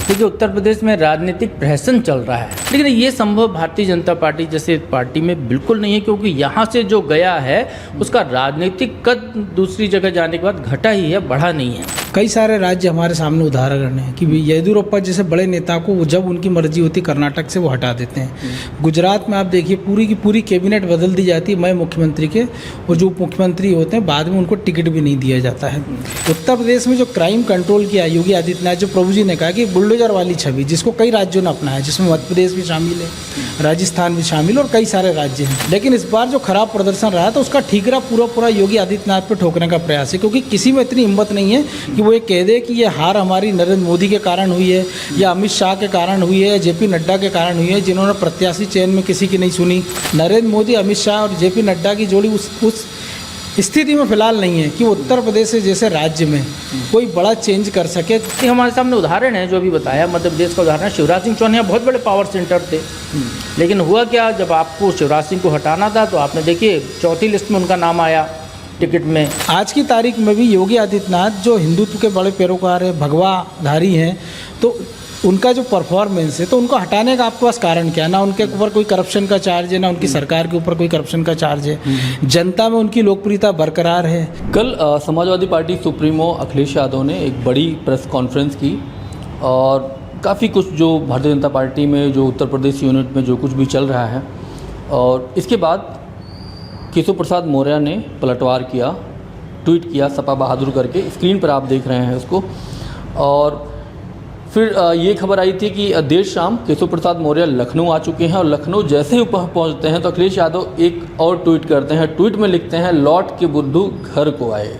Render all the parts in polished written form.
देखिए, उत्तर प्रदेश में राजनीतिक प्रहसन चल रहा है, लेकिन ये संभव भारतीय जनता पार्टी जैसे पार्टी में बिल्कुल नहीं है, क्योंकि यहाँ से जो गया है उसका राजनीतिक कद दूसरी जगह जाने के बाद घटा ही है, बढ़ा नहीं है। कई सारे राज्य हमारे सामने उदाहरण हैं कि येदियुरप्पा जैसे बड़े नेता को वो जब उनकी मर्जी होती कर्नाटक से वो हटा देते हैं। गुजरात में आप देखिए पूरी की पूरी कैबिनेट बदल दी जाती है मैं मुख्यमंत्री के, और जो उप मुख्यमंत्री होते हैं बाद में उनको टिकट भी नहीं दिया जाता है। उत्तर प्रदेश में जो क्राइम कंट्रोल किया योगी आदित्यनाथ, जो प्रभु जी ने कहा कि बुलडोजर वाली छवि जिसको कई राज्यों ने अपनाया, जिसमें मध्य प्रदेश भी शामिल है, राजस्थान भी शामिल और कई सारे राज्य हैं। लेकिन इस बार जो खराब प्रदर्शन रहा तो उसका ठीकरा पूरा योगी आदित्यनाथ पर ठोकने का प्रयास है, क्योंकि किसी में इतनी हिम्मत नहीं है कि वो ये कह दे कि ये हार हमारी नरेंद्र मोदी के कारण हुई है या अमित शाह के कारण हुई है या जेपी नड्डा के कारण हुई है, जिन्होंने प्रत्याशी चयन में किसी की नहीं सुनी। नरेंद्र मोदी, अमित शाह और जेपी नड्डा की जोड़ी उस स्थिति में फिलहाल नहीं है कि उत्तर प्रदेश जैसे राज्य में कोई बड़ा चेंज कर सके। ये हमारे सामने उदाहरण है जो अभी बताया, मध्य प्रदेश का उदाहरण है। शिवराज सिंह चौहान यहाँ बहुत बड़े पावर सेंटर थे, लेकिन हुआ क्या, जब आपको शिवराज सिंह को हटाना था तो आपने देखिए चौथी लिस्ट में उनका नाम आया टिकट में। आज की तारीख में भी योगी आदित्यनाथ जो हिंदुत्व के बड़े पैरोकार है, भगवाधारी हैं, तो उनका जो परफॉर्मेंस है तो उनको हटाने का आपके पास कारण क्या है? ना उनके ऊपर कोई करप्शन का चार्ज है, ना उनकी सरकार के ऊपर कोई करप्शन का चार्ज है। जनता में उनकी लोकप्रियता बरकरार है। कल समाजवादी पार्टी सुप्रीमो अखिलेश यादव ने एक बड़ी प्रेस कॉन्फ्रेंस की और काफ़ी कुछ जो भारतीय जनता पार्टी में जो उत्तर प्रदेश यूनिट में जो कुछ भी चल रहा है, और इसके बाद केशव प्रसाद मौर्य ने पलटवार किया, ट्वीट किया सपा बहादुर करके, स्क्रीन पर आप देख रहे हैं उसको। और फिर ये खबर आई थी कि देर शाम केशव प्रसाद मौर्य लखनऊ आ चुके हैं, और लखनऊ जैसे ही पहुंचते हैं तो अखिलेश यादव एक और ट्वीट करते हैं। ट्वीट में लिखते हैं, लौट के बुद्धू घर को आए।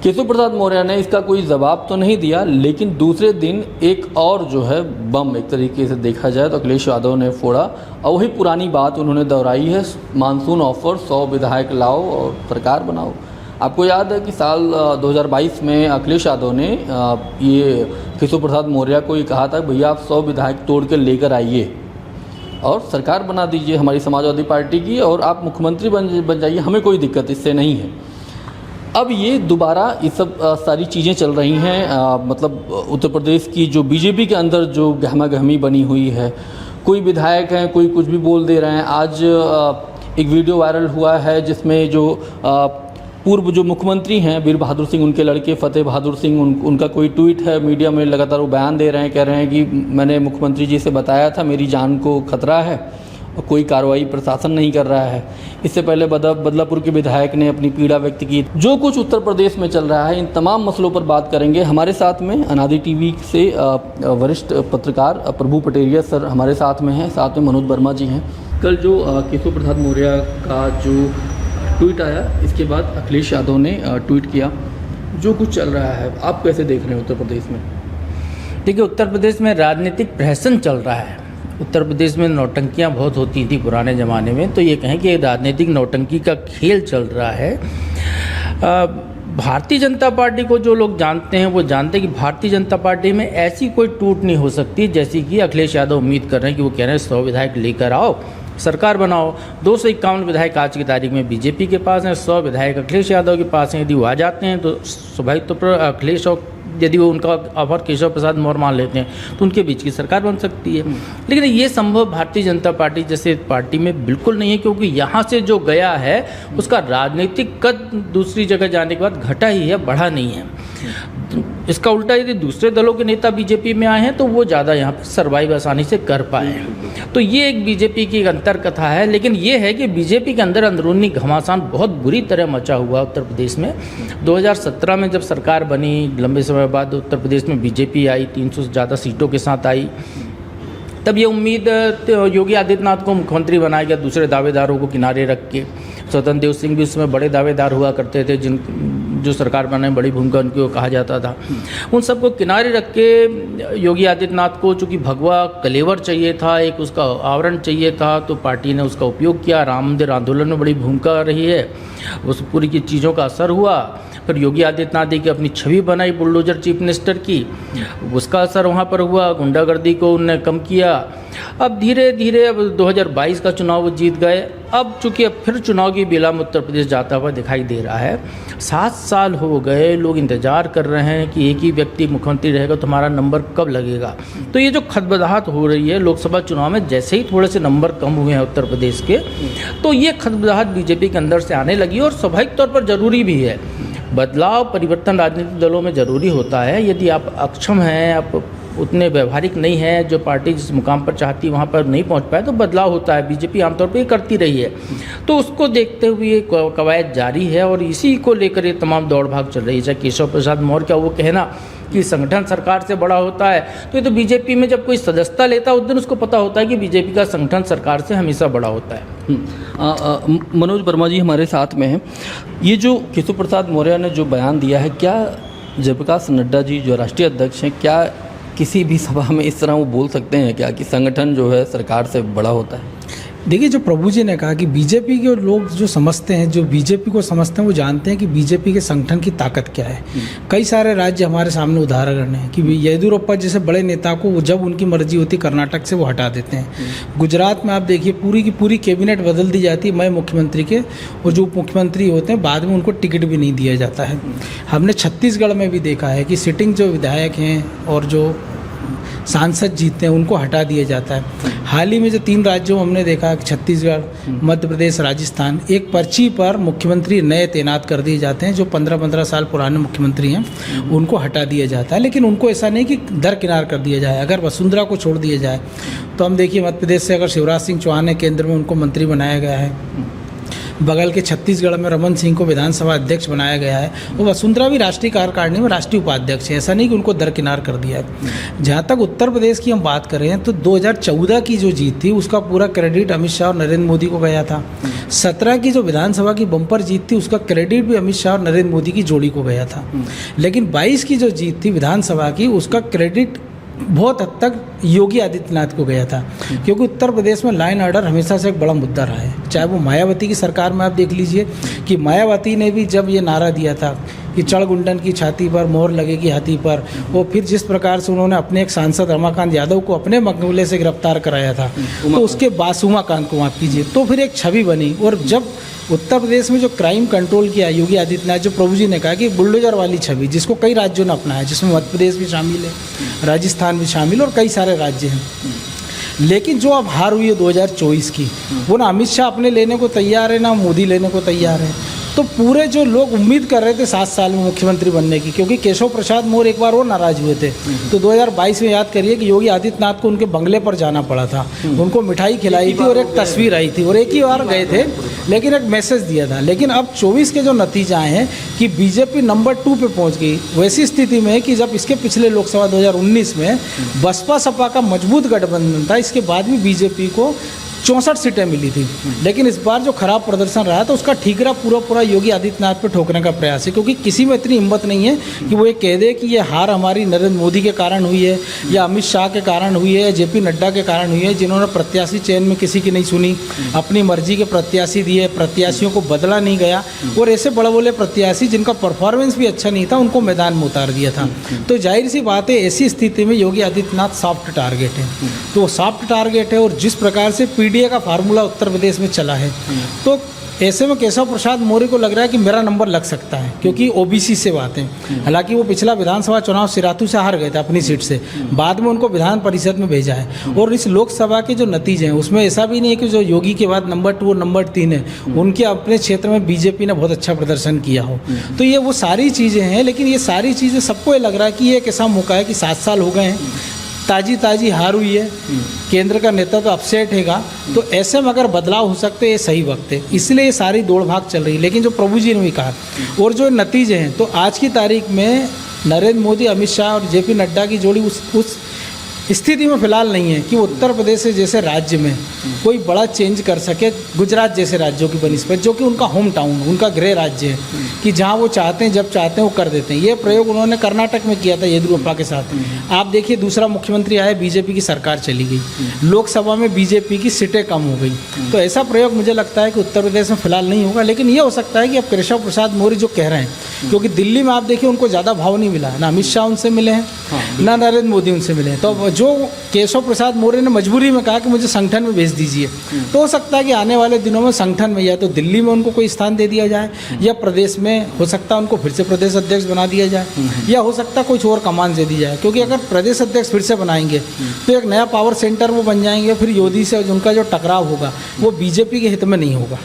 केशव प्रसाद मौर्य ने इसका कोई जवाब तो नहीं दिया, लेकिन दूसरे दिन एक और जो है बम, एक तरीके से देखा जाए तो अखिलेश यादव ने फोड़ा, और वही पुरानी बात उन्होंने दोहराई है, मानसून ऑफर 100 विधायक लाओ और सरकार बनाओ। आपको याद है कि साल 2022 में अखिलेश यादव ने ये केशव प्रसाद मौर्य को ये कहा था, भैया आप 100 विधायक तोड़ के लेकर आइए और सरकार बना दीजिए हमारी समाजवादी पार्टी की, और आप मुख्यमंत्री बन जाइए, हमें कोई दिक्कत इससे नहीं है। अब ये दोबारा ये सब सारी चीज़ें चल रही हैं, मतलब उत्तर प्रदेश की जो बीजेपी के अंदर जो गहमा गहमी बनी हुई है, कोई विधायक हैं कोई कुछ भी बोल दे रहे हैं। आज एक वीडियो वायरल हुआ है जिसमें जो पूर्व जो मुख्यमंत्री हैं वीर बहादुर सिंह, उनके लड़के फतेह बहादुर सिंह, उनका कोई ट्वीट है, मीडिया में लगातार वो बयान दे रहे हैं, कह रहे हैं कि मैंने मुख्यमंत्री जी से बताया था मेरी जान को खतरा है और कोई कार्रवाई प्रशासन नहीं कर रहा है। इससे पहले बदलापुर के विधायक ने अपनी पीड़ा व्यक्त की। जो कुछ उत्तर प्रदेश में चल रहा है, इन तमाम मसलों पर बात करेंगे। हमारे साथ में अनादि टीवी से वरिष्ठ पत्रकार प्रभु पटेरिया सर हमारे साथ में हैं, साथ में मनोज वर्मा जी हैं। कल जो केशव प्रसाद मौर्य का जो ट्वीट आया, इसके बाद अखिलेश यादव ने ट्वीट किया, जो कुछ चल रहा है आप कैसे देख रहे हैं उत्तर प्रदेश में? देखिए, उत्तर प्रदेश में राजनीतिक प्रहसन चल रहा है। उत्तर प्रदेश में नौटंकियां बहुत होती थी पुराने ज़माने में, तो ये कहें कि राजनीतिक नौटंकी का खेल चल रहा है। भारतीय जनता पार्टी को जो लोग जानते हैं वो जानते हैं कि भारतीय जनता पार्टी में ऐसी कोई टूट नहीं हो सकती जैसी कि अखिलेश यादव उम्मीद कर रहे हैं कि वो कह रहे हैं 100 विधायक लेकर आओ, सरकार बनाओ। 251 विधायक आज की तारीख में बीजेपी के पास हैं, 100 विधायक अखिलेश यादव के पास हैं। यदि वो आ जाते हैं तो स्वाभाविक तौर पर अखिलेश और यदि वो उनका ऑफर केशव प्रसाद मौर्य मान लेते हैं तो उनके बीच की सरकार बन सकती है। लेकिन ये संभव भारतीय जनता पार्टी जैसे पार्टी में बिल्कुल नहीं है, क्योंकि यहाँ से जो गया है उसका राजनीतिक कद दूसरी जगह जाने के बाद घटा ही है, बढ़ा नहीं है। इसका उल्टा यदि दूसरे दलों के नेता बीजेपी में आए हैं तो वो ज़्यादा यहाँ पर सर्वाइव आसानी से कर पाए हैं। तो ये एक बीजेपी की अंतर कथा है। लेकिन ये है कि बीजेपी के अंदर अंदरूनी घमासान बहुत बुरी तरह मचा हुआ उत्तर प्रदेश में। 2017 में जब सरकार बनी, लंबे समय बाद उत्तर प्रदेश में बीजेपी आई, 300 से ज़्यादा सीटों के साथ आई, तब ये उम्मीद योगी आदित्यनाथ को मुख्यमंत्री बनाया गया, दूसरे दावेदारों को किनारे रख के। स्वतंत्र देव सिंह भी उसमें बड़े दावेदार हुआ करते थे, जो सरकार बनाने में बड़ी भूमिका उनकी को कहा जाता था। उन सबको किनारे रख के योगी आदित्यनाथ को चूँकि भगवा कलेवर चाहिए था, एक उसका आवरण चाहिए था, तो पार्टी ने उसका उपयोग किया। राम मंदिर आंदोलन में बड़ी भूमिका रही है, उस पूरी की चीज़ों का असर हुआ। फिर योगी आदित्यनाथ की अपनी छवि बनाई बुलडोजर चीफ मिनिस्टर की, उसका असर वहाँ पर हुआ। गुंडागर्दी को उन्होंने कम किया। अब धीरे धीरे अब 2022 का चुनाव वो जीत गए। अब चूंकि अब फिर चुनाव की बेला में उत्तर प्रदेश जाता हुआ दिखाई दे रहा है। 7 साल हो गए, लोग इंतजार कर रहे हैं कि एक ही व्यक्ति मुख्यमंत्री रहेगा तो हमारा नंबर कब लगेगा। तो ये जो खदबदाहट हो रही है लोकसभा चुनाव में, जैसे ही थोड़े से नंबर कम हुए हैं उत्तर प्रदेश के, तो ये खदबदाहट बीजेपी के अंदर से आने लगी और स्वाभाविक तौर पर ज़रूरी भी है। बदलाव परिवर्तन राजनीतिक दलों में ज़रूरी होता है। यदि आप अक्षम हैं, आप उतने व्यवहारिक नहीं है, जो पार्टी जिस मुकाम पर चाहती है वहाँ पर नहीं पहुँच पाए, तो बदलाव होता है। बीजेपी आमतौर पर ये करती रही है, तो उसको देखते हुए कवायद जारी है और इसी को लेकर ये तमाम दौड़ भाग चल रही है। चाहे केशव प्रसाद मौर्य का वो कहना कि संगठन सरकार से बड़ा होता है, तो ये तो बीजेपी में जब कोई सदस्यता लेता है उस दिन उसको पता होता है कि बीजेपी का संगठन सरकार से हमेशा बड़ा होता है। मनोज वर्मा जी हमारे साथ में हैं। ये जो केशव प्रसाद मौर्य ने जो बयान दिया है, क्या जयप्रकाश नड्डा जी जो राष्ट्रीय अध्यक्ष हैं, क्या किसी भी सभा में इस तरह वो बोल सकते हैं क्या कि संगठन जो है सरकार से बड़ा होता है? देखिए, जो प्रभु जी ने कहा कि बीजेपी के लोग जो समझते हैं, जो बीजेपी को समझते हैं, वो जानते हैं कि बीजेपी के संगठन की ताकत क्या है। कई सारे राज्य हमारे सामने उदाहरण हैं कि येदियुरप्पा जैसे बड़े नेता को वो जब उनकी मर्जी होती कर्नाटक से वो हटा देते हैं। गुजरात में आप देखिए पूरी की पूरी कैबिनेट बदल दी जाती है मय मुख्यमंत्री के, और जो उप मुख्यमंत्री होते हैं बाद में उनको टिकट भी नहीं दिया जाता है। हमने छत्तीसगढ़ में भी देखा है कि सिटिंग जो विधायक हैं और जो सांसद जीतते हैं उनको हटा दिया जाता है। हाल ही में जो 3 राज्यों हमने देखा कि छत्तीसगढ़, मध्य प्रदेश, राजस्थान, एक पर्ची पर मुख्यमंत्री नए तैनात कर दिए जाते हैं। जो 15-15 साल पुराने मुख्यमंत्री हैं उनको हटा दिया जाता है, लेकिन उनको ऐसा नहीं कि दरकिनार कर दिया जाए। अगर वसुंधरा को छोड़ दिया जाए तो हम देखिए मध्य प्रदेश से अगर शिवराज सिंह चौहान ने केंद्र में उनको मंत्री बनाया गया है, बगल के छत्तीसगढ़ में रमन सिंह को विधानसभा अध्यक्ष बनाया गया है, और वसुंधरा भी राष्ट्रीय कार्यकारिणी में राष्ट्रीय उपाध्यक्ष है। ऐसा नहीं कि उनको दरकिनार कर दिया है। जहाँ तक उत्तर प्रदेश की हम बात करें तो 2014 की जो जीत थी उसका पूरा क्रेडिट अमित शाह और नरेंद्र मोदी को गया था। 17 की जो विधानसभा की बम्पर जीत थी उसका क्रेडिट भी अमित शाह और नरेंद्र मोदी की जोड़ी को गया था। लेकिन 22 की जो जीत थी विधानसभा की, उसका क्रेडिट बहुत हद तक योगी आदित्यनाथ को गया था, क्योंकि उत्तर प्रदेश में लाइन ऑर्डर हमेशा से एक बड़ा मुद्दा रहा है। चाहे वो मायावती की सरकार में आप देख लीजिए कि मायावती ने भी जब ये नारा दिया था कि चढ़गुंडन की छाती पर मोहर लगेगी हाथी पर, वो फिर जिस प्रकार से उन्होंने अपने एक सांसद रमाकांत यादव को अपने मकबूले से गिरफ्तार कराया था, तो उसके बाद उमाकांत को माफ कीजिए, तो फिर एक छवि बनी। और जब उत्तर प्रदेश में जो क्राइम कंट्रोल किया योगी आदित्यनाथ, जो प्रभु जी ने कहा कि बुलडोजर वाली छवि जिसको कई राज्यों ने अपनाया, जिसमें मध्य प्रदेश भी शामिल है, राजस्थान भी शामिल और कई सारे राज्य हैं। लेकिन जो अब हार हुई है 2024 की, वो ना अमित शाह अपने लेने को तैयार है ना मोदी लेने को तैयार है। तो पूरे जो लोग उम्मीद कर रहे थे 7 साल में मुख्यमंत्री बनने की, क्योंकि केशव प्रसाद मौर्य एक बार और नाराज हुए थे, तो 2022 में याद करिए कि योगी आदित्यनाथ को उनके बंगले पर जाना पड़ा था, उनको मिठाई खिलाई थी और एक तस्वीर आई थी, और एक ही बार गए थे लेकिन एक मैसेज दिया था। लेकिन अब 24 के जो नतीजे आए हैं कि बीजेपी नंबर 2 पे पहुंच गई, वैसी स्थिति में कि जब इसके पिछले लोकसभा 2019 में बसपा सपा का मजबूत गठबंधन था, इसके बाद भी बीजेपी को 64 सीटें मिली थी। लेकिन इस बार जो खराब प्रदर्शन रहा तो उसका ठीकरा पूरा योगी आदित्यनाथ पे ठोकने का प्रयास है, क्योंकि किसी में इतनी हिम्मत नहीं है कि वो ये कह दे कि ये हार हमारी नरेंद्र मोदी के कारण हुई है या अमित शाह के कारण हुई है या जेपी नड्डा के कारण हुई है, जिन्होंने प्रत्याशी चयन में किसी की नहीं सुनी, अपनी मर्जी के प्रत्याशी दिए, प्रत्याशियों को बदला नहीं गया, और ऐसे बड़े बड़े प्रत्याशी जिनका परफॉर्मेंस भी अच्छा नहीं था उनको मैदान में उतार दिया था। तो जाहिर सी बात है ऐसी स्थिति में योगी आदित्यनाथ सॉफ्ट टारगेट है। तो सॉफ्ट टारगेट है, और जिस प्रकार से पीडीए का फार्मूला उत्तर प्रदेश में चला है, तो ऐसे में केशव प्रसाद मौर्य को लग रहा है कि मेरा नंबर लग सकता है, क्योंकि ओबीसी से बात है। हालांकि वो पिछला विधानसभा चुनाव सिराथू से हार गए थे अपनी सीट से, बाद में उनको विधान परिषद में भेजा है। और इस लोकसभा के जो नतीजे हैं उसमें ऐसा भी नहीं है कि जो योगी के बाद नंबर 2 और नंबर 3 है उनके अपने क्षेत्र में बीजेपी ने बहुत अच्छा प्रदर्शन किया हो। तो ये वो सारी चीज़ें हैं, लेकिन ये सारी चीज़ें सबको ये लग रहा है कि ये एक ऐसा मौका है कि 7 साल हो गए हैं, ताजी हार हुई है, केंद्र का नेता तो अपसेट हैगा, तो ऐसे में अगर बदलाव हो सकते हैं ये सही वक्त है, इसलिए ये सारी दौड़ भाग चल रही है। लेकिन जो प्रभु जी ने भी कहा और जो नतीजे हैं, तो आज की तारीख में नरेंद्र मोदी, अमित शाह और जेपी नड्डा की जोड़ी उस स्थिति में फिलहाल नहीं है कि उत्तर प्रदेश जैसे राज्य में कोई बड़ा चेंज कर सके गुजरात जैसे राज्यों की बनिस्बत, जो कि उनका होम टाउन, उनका गृह राज्य है, कि जहां वो चाहते हैं जब चाहते हैं वो कर देते हैं। ये प्रयोग उन्होंने कर्नाटक में किया था येदियुरप्पा के साथ। आप देखिए दूसरा मुख्यमंत्री आया, बीजेपी की सरकार चली गई, लोकसभा में बीजेपी की सीटें कम हो गई। तो ऐसा प्रयोग मुझे लगता है कि उत्तर प्रदेश में फिलहाल नहीं होगा। लेकिन ये हो सकता है कि अब केशव प्रसाद मौर्य जो कह रहे हैं, क्योंकि दिल्ली में आप देखिए उनको ज़्यादा भाव नहीं मिला, ना अमित शाह उनसे मिले हैं, ना नरेंद्र मोदी उनसे मिले हैं, तो जो केशव प्रसाद मौर्य ने मजबूरी में कहा कि मुझे संगठन में भेज दीजिए, तो हो सकता है कि आने वाले दिनों में संगठन में या तो दिल्ली में उनको कोई स्थान दे दिया जाए, या प्रदेश में हो सकता है उनको फिर से प्रदेश अध्यक्ष बना दिया जाए, या हो सकता है कुछ और कमान दे दी जाए। क्योंकि अगर प्रदेश अध्यक्ष फिर से बनाएंगे तो एक नया पावर सेंटर वो बन जाएंगे, फिर योगी से उनका जो टकराव होगा वो बीजेपी के हित में नहीं होगा।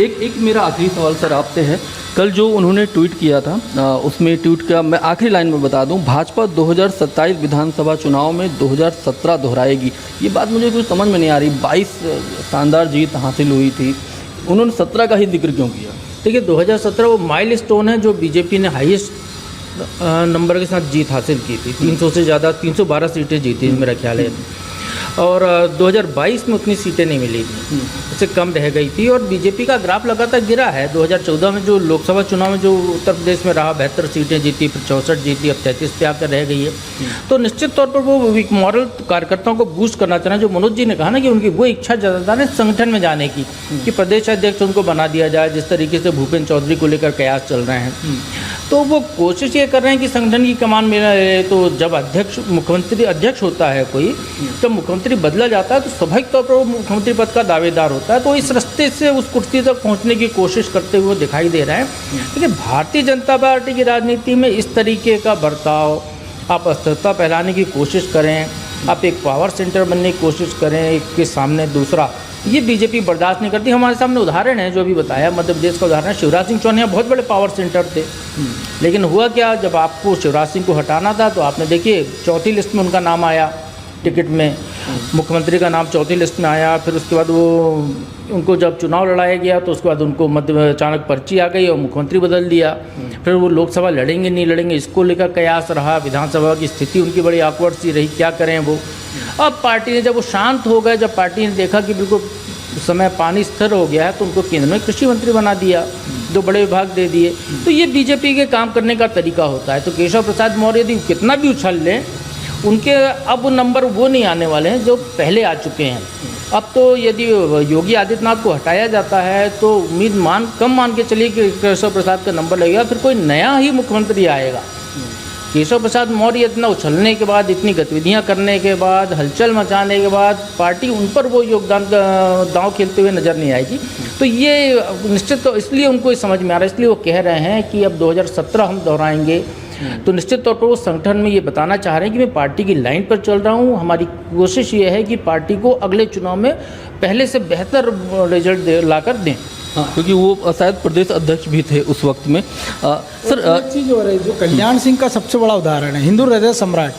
एक मेरा आखिरी सवाल सर आपसे है, कल जो उन्होंने ट्वीट किया था उसमें ट्वीट का मैं आखिरी लाइन में बता दूं, भाजपा 2027 विधानसभा चुनाव में 2017 दोहराएगी। ये बात मुझे कुछ समझ में नहीं आ रही। 22 शानदार जीत हासिल हुई थी, उन्होंने 17 का ही जिक्र क्यों किया? देखिए 2017 वो माइलस्टोन है जो बीजेपी ने हाईएस्ट नंबर के साथ जीत हासिल की थी। 300 से ज़्यादा 312 सीटें जीती मेरा ख्याल है। और 2022 में उतनी सीटें नहीं मिली थी, उससे कम रह गई थी। और बीजेपी का ग्राफ लगातार गिरा है। 2014 में जो लोकसभा चुनाव में जो उत्तर प्रदेश में रहा 72 सीटें जीती, फिर 64 जीती, अब 33 पे आकर रह गई है। तो निश्चित तौर पर वो मॉरल कार्यकर्ताओं को बूस्ट करना चाह रहे हैं। जो मनोज जी ने कहा ना कि उनकी वो इच्छा ज़्यादा है संगठन में जाने की, कि प्रदेश अध्यक्ष उनको बना दिया जाए, जिस तरीके से भूपेंद्र चौधरी को लेकर कयास चल रहे हैं। तो वो कोशिश ये कर रहे हैं कि संगठन की कमान मेरा रहे। तो जब मुख्यमंत्री अध्यक्ष होता है कोई, जब मुख्यमंत्री बदला जाता है तो स्वाभाविक तौर पर वो मुख्यमंत्री पद का दावेदार होता है। तो इस रास्ते से उस कुर्सी तक पहुंचने की कोशिश करते हुए दिखाई दे रहा है। लेकिन भारतीय जनता पार्टी की राजनीति में इस तरीके का बर्ताव, आप अस्थिरता फैलाने की कोशिश करें, आप एक पावर सेंटर बनने की कोशिश करें एक के सामने दूसरा, ये बीजेपी बर्दाश्त नहीं करती। हमारे सामने उदाहरण है जो अभी बताया, मध्य प्रदेश का उदाहरण है। शिवराज सिंह चौहान यहाँ बहुत बड़े पावर सेंटर थे, लेकिन हुआ क्या, जब आपको शिवराज सिंह को हटाना था तो आपने देखिए चौथी लिस्ट में उनका नाम आया, टिकट में मुख्यमंत्री का नाम चौथी लिस्ट में आया। फिर उसके बाद वो उनको जब चुनाव लड़ाया गया तो उसके बाद उनको मध्य अचानक पर्ची आ गई और मुख्यमंत्री बदल दिया। फिर वो लोकसभा लड़ेंगे नहीं लड़ेंगे इसको लेकर कयास रहा। विधानसभा की स्थिति उनकी बड़ी awkward सी रही, क्या करें वो। अब पार्टी ने जब वो शांत हो गए, जब पार्टी ने देखा कि बिल्कुल उस समय पानी स्थिर हो गया है, तो उनको केंद्र में कृषि मंत्री बना दिया, 2 बड़े विभाग दे दिए। तो ये बीजेपी के काम करने का तरीका होता है। तो केशव प्रसाद मौर्य यदि कितना भी उछल लें, उनके अब नंबर वो नहीं आने वाले हैं जो पहले आ चुके हैं। अब तो यदि योगी आदित्यनाथ को हटाया जाता है तो उम्मीद कम मान के चलिए कि केशव प्रसाद का नंबर लगेगा, फिर कोई नया ही मुख्यमंत्री आएगा। केशव प्रसाद मौर्य इतना उछलने के बाद, इतनी गतिविधियां करने के बाद, हलचल मचाने के बाद पार्टी उन पर वो योगदान दांव खेलते हुए नज़र नहीं आएगी। तो ये निश्चित तो इसलिए उनको समझ में आ रहा है, इसलिए वो कह रहे हैं कि अब 2017 हम दोहराएंगे। तो निश्चित तौर पर वो संगठन में ये बताना चाह रहे हैं कि मैं पार्टी की लाइन पर चल रहा हूँ। हमारी कोशिश ये है कि पार्टी को अगले चुनाव में पहले से बेहतर रिजल्ट लाकर दें। हाँ, क्योंकि वो शायद प्रदेश अध्यक्ष भी थे उस वक्त में। सर एक चीज़ हो रही, जो कल्याण सिंह का सबसे बड़ा उदाहरण है, हिंदू हृदय सम्राट,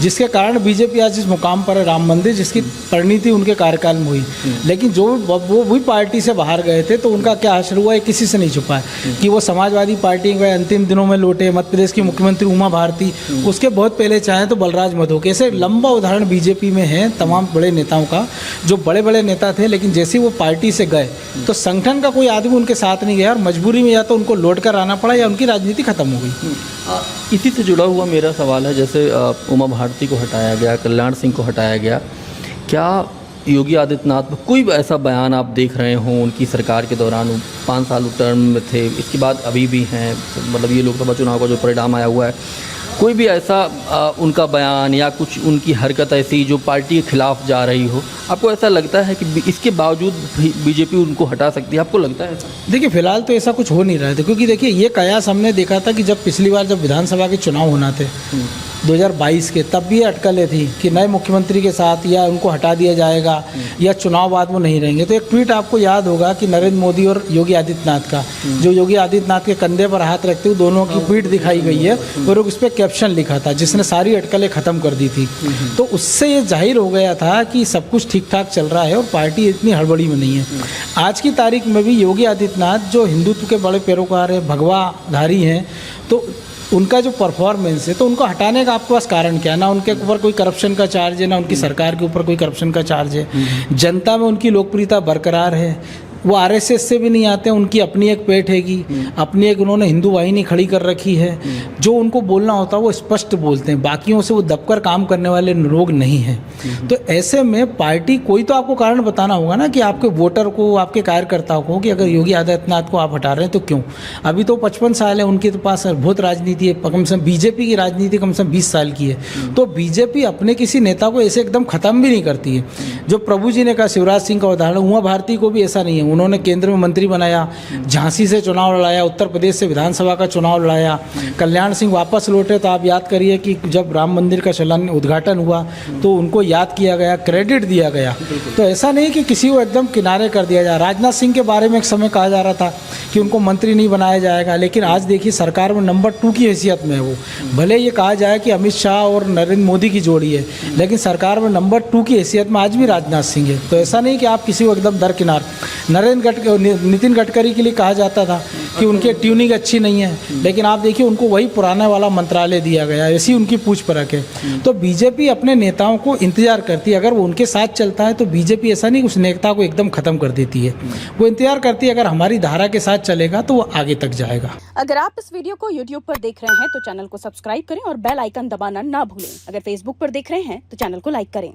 जिसके कारण बीजेपी आज इस मुकाम पर है, राम मंदिर जिसकी परिणति उनके कार्यकाल में हुई। लेकिन जो वो भी पार्टी से बाहर गए थे तो उनका क्या हासिल हुआ है किसी से नहीं छुपा है कि वो समाजवादी पार्टी के अंतिम दिनों में लौटे। मध्य प्रदेश की मुख्यमंत्री उमा भारती, उसके बहुत पहले चाहें तो बलराज मधोक, ऐसे लंबा उदाहरण बीजेपी में है तमाम बड़े नेताओं का, जो बड़े बड़े नेता थे लेकिन जैसे वो पार्टी से गए तो संगठन का कोई आदमी उनके साथ नहीं गया और मजबूरी में या तो उनको लौट कर आना पड़ा या उनकी राजनीति खत्म हो गई। इसी से जुड़ा हुआ मेरा सवाल है, जैसे उमा भारती को हटाया गया, कल्याण सिंह को हटाया गया, क्या योगी आदित्यनाथ पर कोई ऐसा बयान आप देख रहे हों उनकी सरकार के दौरान? 5 साल टर्म में थे, इसके बाद अभी भी हैं, मतलब ये लोकसभा चुनाव का जो परिणाम आया हुआ है, कोई भी ऐसा उनका बयान या कुछ उनकी हरकत ऐसी जो पार्टी के खिलाफ जा रही हो, आपको ऐसा लगता है कि इसके बावजूद बीजेपी उनको हटा सकती है? आपको लगता है ऐसा? देखिए फिलहाल तो ऐसा कुछ हो नहीं रहा है, क्योंकि देखिए ये कयास हमने देखा था कि जब पिछली बार जब विधानसभा के चुनाव होना थे 2022 के, तब भी अटकलें थी कि नए मुख्यमंत्री के साथ या उनको हटा दिया जाएगा या चुनाव बाद वो नहीं रहेंगे। तो एक ट्वीट आपको याद होगा कि नरेंद्र मोदी और योगी आदित्यनाथ का, जो योगी आदित्यनाथ के कंधे पर हाथ रखते हुए दोनों की ट्वीट दिखाई गई है और उस पर कैप्शन लिखा था जिसने सारी अटकलें ख़त्म कर दी थी। तो उससे ये जाहिर हो गया था कि सब कुछ ठीक ठाक चल रहा है और पार्टी इतनी हड़बड़ी में नहीं है। आज की तारीख में भी योगी आदित्यनाथ जो हिंदुत्व के बड़े पैरोकार हैं, भगवाधारी हैं, तो उनका जो परफॉर्मेंस है तो उनको हटाने का आपके पास कारण क्या है? ना उनके ऊपर कोई करप्शन का चार्ज है, ना उनकी सरकार के ऊपर कोई करप्शन का चार्ज है। जनता में उनकी लोकप्रियता बरकरार है। वो आरएसएस से भी नहीं आते हैं, उनकी अपनी एक पेट हैगी, अपनी एक उन्होंने हिंदू वाहिनी खड़ी कर रखी है। जो उनको बोलना होता है वो स्पष्ट बोलते हैं, बाकियों से वो दबकर काम करने वाले लोग नहीं हैं। तो ऐसे में पार्टी कोई तो आपको कारण बताना होगा ना कि आपके वोटर को, आपके कार्यकर्ताओं को, कि अगर योगी आदित्यनाथ को आप हटा रहे हैं तो क्यों। अभी तो 55 साल है उनके तो पास, बहुत राजनीति है, कम से कम बीजेपी की राजनीति कम से कम 20 साल की है। तो बीजेपी अपने किसी नेता को ऐसे एकदम ख़त्म भी नहीं करती है। जो प्रभु जी ने कहा, शिवराज सिंह का उदाहरण, उमा भारती को भी ऐसा नहीं है। उन्होंने केंद्र में मंत्री बनाया, झांसी से चुनाव लड़ाया, उत्तर प्रदेश से विधानसभा का चुनाव लड़ाया, कल्याण सिंह वापस लौटे तो आप याद करिए कि जब राम मंदिर का उद्घाटन हुआ तो उनको याद किया गया, क्रेडिट दिया गया। तो ऐसा नहीं कि किसी को एकदम किनारे कर दिया जाए। राजनाथ सिंह के बारे में एक समय कहा जा रहा था कि उनको मंत्री नहीं बनाया जाएगा, लेकिन आज देखिए सरकार में नंबर 2 की हैसियत में है वो। भले ये कहा जाए कि अमित शाह और नरेंद्र मोदी की जोड़ी है, लेकिन सरकार में नंबर 2 की हैसियत में आज भी राजनाथ सिंह है। तो ऐसा नहीं कि आप किसी को एकदम दरकिनार। नितिन गडकरी के लिए कहा जाता था कि उनकी ट्यूनिंग अच्छी नहीं है, लेकिन आप देखिए उनको वही पुराने वाला मंत्रालय दिया गया, ऐसी उनकी पूछ परख है। तो बीजेपी अपने नेताओं को इंतजार करती है, अगर वो उनके साथ चलता है तो बीजेपी ऐसा नहीं उस नेता को एकदम खत्म कर देती है, वो इंतजार करती है अगर हमारी धारा के साथ चलेगा तो वो आगे तक जाएगा। अगर आप इस वीडियो को YouTube पर देख रहे हैं तो चैनल को सब्सक्राइब करें और बेल आइकन दबाना ना भूलें। अगर Facebook पर देख रहे हैं तो चैनल को लाइक करें।